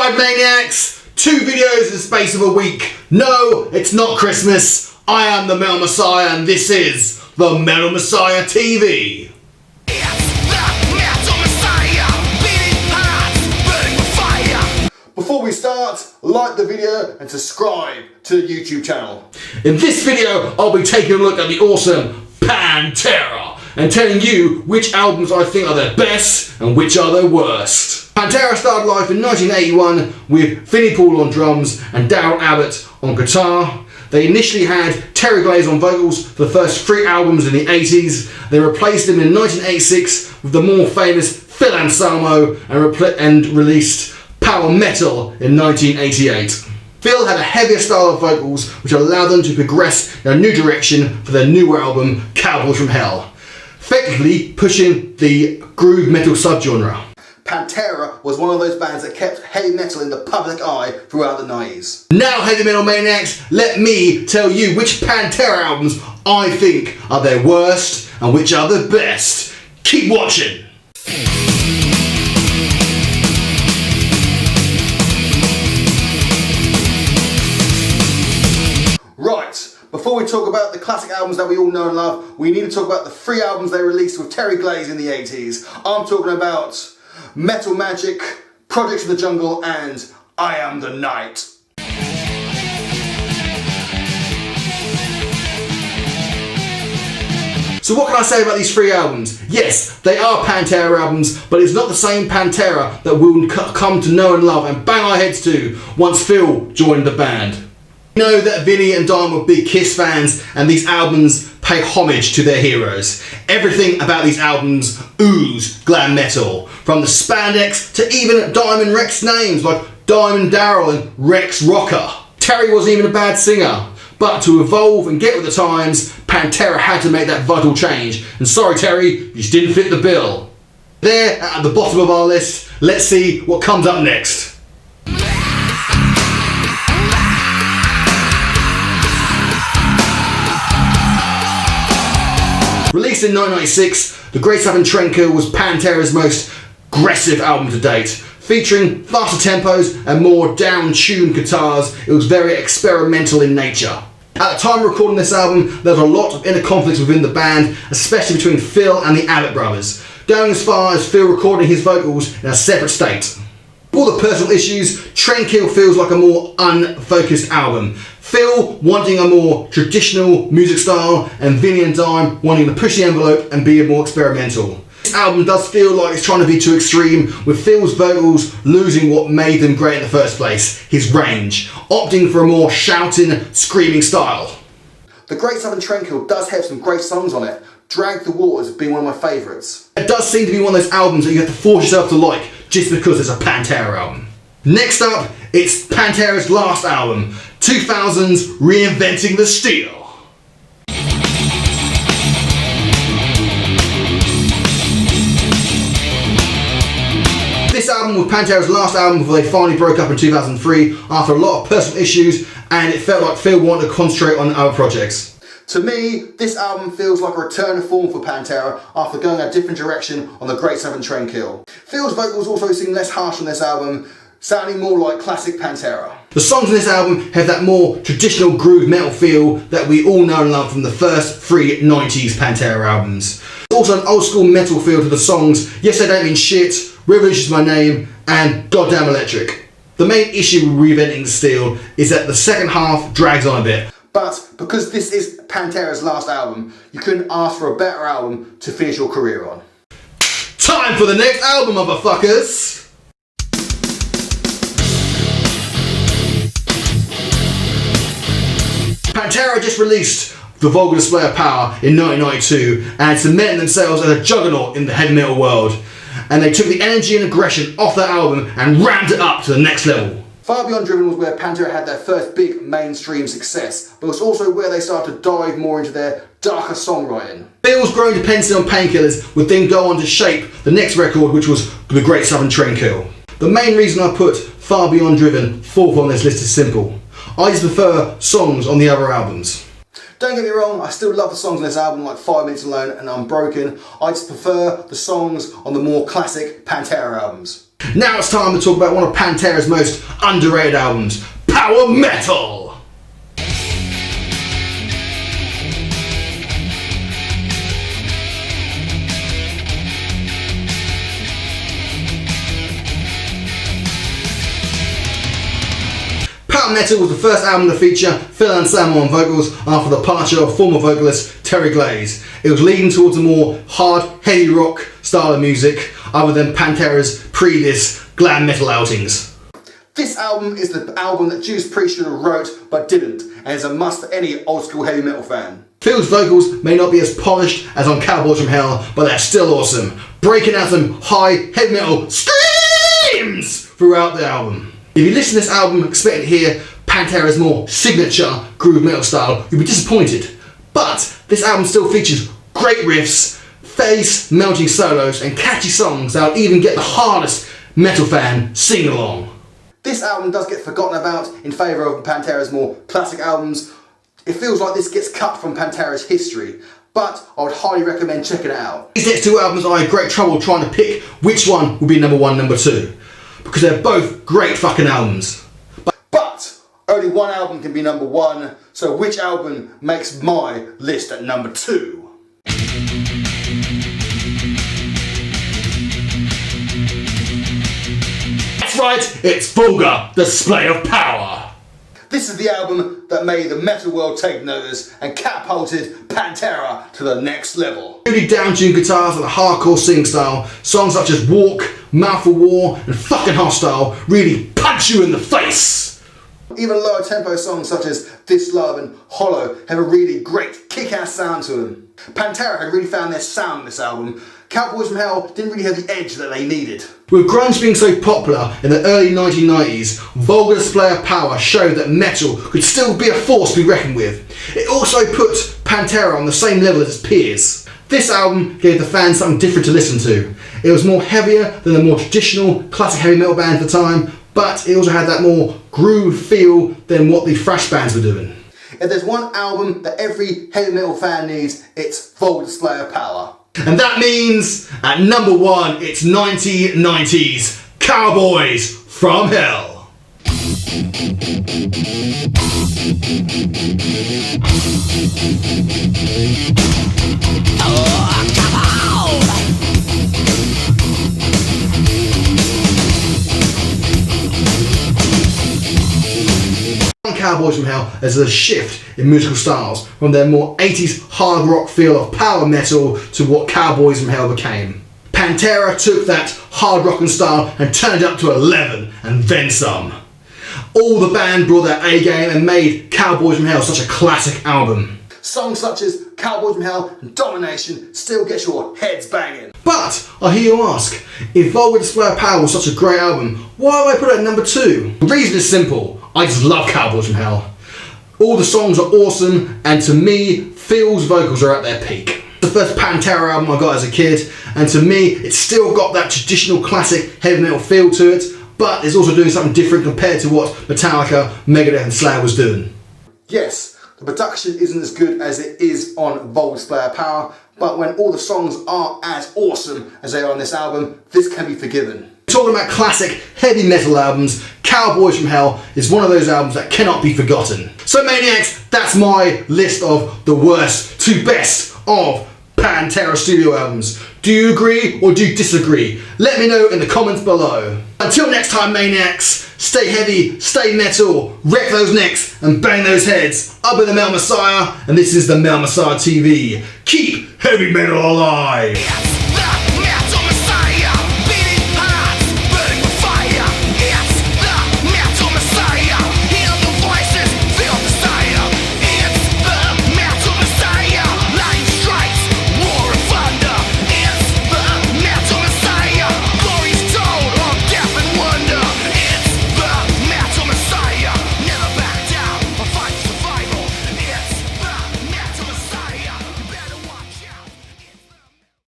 Alright maniacs, 2 videos in the space of a week. No, it's not Christmas. I am the Metal Messiah and this is the Metal Messiah TV. Before we start, like the video and subscribe to the YouTube channel. In this video, I'll be taking a look at the awesome Pantera and telling you which albums I think are their best and which are their worst. Pantera started life in 1981 with Vinnie Paul on drums and Daryl Abbott on guitar. They initially had Terry Glaze on vocals for the first 3 albums in the 80s. They replaced him in 1986 with the more famous Phil Anselmo and released Power Metal in 1988. Phil had a heavier style of vocals which allowed them to progress in a new direction for their new album Cowboys from Hell, effectively pushing the groove metal subgenre. Pantera was one of those bands that kept heavy metal in the public eye throughout the 90s. Now heavy metal maniacs, let me tell you which Pantera albums I think are their worst and which are the best. Keep watching! Before we talk about the classic albums that we all know and love, we need to talk about the 3 albums they released with Terry Glaze in the 80s. I'm talking about Metal Magic, Projects in the Jungle and I Am the Night. So what can I say about these 3 albums? Yes, they are Pantera albums, but it's not the same Pantera that we'll come to know and love and bang our heads to once Phil joined the band. We know that Vinnie and Don were big Kiss fans and these albums pay homage to their heroes. Everything about these albums ooze glam metal, from the spandex to even Diamond Rex names like Diamond Daryl and Rex Rocker. Terry wasn't even a bad singer, but to evolve and get with the times, Pantera had to make that vital change. And sorry Terry, you just didn't fit the bill. There at the bottom of our list, let's see what comes up next. Released in 1996, The Great Southern Trendkill was Pantera's most aggressive album to date. Featuring faster tempos and more down-tuned guitars, it was very experimental in nature. At the time of recording this album, there was a lot of inner conflicts within the band, especially between Phil and the Abbott brothers, going as far as Phil recording his vocals in a separate state. All the personal issues, Trendkill feels like a more unfocused album. Phil wanting a more traditional music style and Vinnie and Dime wanting to push the envelope and be more experimental. This album does feel like it's trying to be too extreme, with Phil's vocals losing what made them great in the first place, his range, opting for a more shouting, screaming style. The Great Southern Trendkill does have some great songs on it, Drag the Waters being one of my favourites. It does seem to be one of those albums that you have to force yourself to like just because it's a Pantera album. Next up, it's Pantera's last album, 2000's Reinventing the Steel. This album was Pantera's last album before they finally broke up in 2003 after a lot of personal issues, and it felt like Phil wanted to concentrate on other projects. To me, this album feels like a return to form for Pantera after going a different direction on The Great Southern Trendkill. Phil's vocals also seem less harsh on this album, sounding more like classic Pantera. The songs on this album have that more traditional groove metal feel that we all know and love from the first 3 90s Pantera albums. There's also an old school metal feel to the songs Yes I Don't Mean Shit, Revolution's My Name and Goddamn Electric. The main issue with Reinventing the Steel is that the second half drags on a bit. But because this is Pantera's last album, you couldn't ask for a better album to finish your career on. Time for the next album, motherfuckers! Pantera just released The Vulgar Display of Power in 1992 and cemented themselves as a juggernaut in the heavy metal world. And they took the energy and aggression off that album and ramped it up to the next level. Far Beyond Driven was where Pantera had their first big mainstream success, but it was also where they started to dive more into their darker songwriting. Phil's growing dependency on painkillers would then go on to shape the next record, which was The Great Southern Trendkill. The main reason I put Far Beyond Driven 4th on this list is simple. I just prefer songs on the other albums. Don't get me wrong, I still love the songs on this album like 5 Minutes Alone and Unbroken. I just prefer the songs on the more classic Pantera albums. Now it's time to talk about one of Pantera's most underrated albums, Power Metal! Power Metal was the first album to feature Phil Anselmo on vocals after the departure of former vocalist Terry Glaze. It was leading towards a more hard, heavy rock style of music other than Pantera's previous glam metal outings. This album is the album that Judas Priest should have wrote but didn't, and is a must for any old school heavy metal fan. Phil's vocals may not be as polished as on Cowboys from Hell, but they're still awesome, breaking out some high heavy metal screams throughout the album. If you listen to this album expecting to hear Pantera's more signature groove metal style, you'll be disappointed. But this album still features great riffs, face-melting solos, and catchy songs that'll even get the hardest metal fan singing along. This album does get forgotten about in favour of Pantera's more classic albums. It feels like this gets cut from Pantera's history, but I would highly recommend checking it out. These next two albums I had great trouble trying to pick which one will be number one and number two, because they're both great fucking albums. But only one album can be number one, so which album makes my list at number two? That's right, it's Vulgar Display of Power. This is the album that made the metal world take notice and catapulted Pantera to the next level. Really down-tuned guitars and a hardcore singing style, songs such as Walk, Mouth of War and Fucking Hostile really punch you in the face. Even lower tempo songs such as This Love and Hollow have a really great kick-ass sound to them. Pantera had really found their sound in this album. Cowboys from Hell didn't really have the edge that they needed. With grunge being so popular in the early 1990s, Vulgar Display of Power showed that metal could still be a force to be reckoned with. It also put Pantera on the same level as its peers. This album gave the fans something different to listen to. It was more heavier than the more traditional classic heavy metal bands at the time, but it also had that more groove feel than what the thrash bands were doing. If there's one album that every heavy metal fan needs, it's Vulgar Display of Power. And that means, at number one, it's 1990s Cowboys from Hell. Oh, come on! Cowboys from Hell, there's a shift in musical styles from their more 80s hard rock feel of power metal to what Cowboys from Hell became. Pantera took that hard rockin' style and turned it up to 11 and then some. All the band brought their A game and made Cowboys from Hell such a classic album. Songs such as Cowboys from Hell and Domination still get your heads banging. But I hear you ask, if Vulgar Display of Power was such a great album, why would I put it at number two? The reason is simple. I just love Cowboys from Hell. All the songs are awesome, and to me, Phil's vocals are at their peak. The first Pantera album I got as a kid, and to me, it's still got that traditional classic heavy metal feel to it, but it's also doing something different compared to what Metallica, Megadeth and Slayer was doing. Yes, the production isn't as good as it is on Vulgar Display of Power, but when all the songs are as awesome as they are on this album, this can be forgiven. Talking about classic heavy metal albums, Cowboys from Hell is one of those albums that cannot be forgotten. So Maniacs, that's my list of the worst to best of Pantera studio albums. Do you agree or do you disagree? Let me know in the comments below. Until next time Maniacs, stay heavy, stay metal, wreck those necks and bang those heads. I've been the Metal Messiah and this is the Metal Messiah TV. Keep heavy metal alive!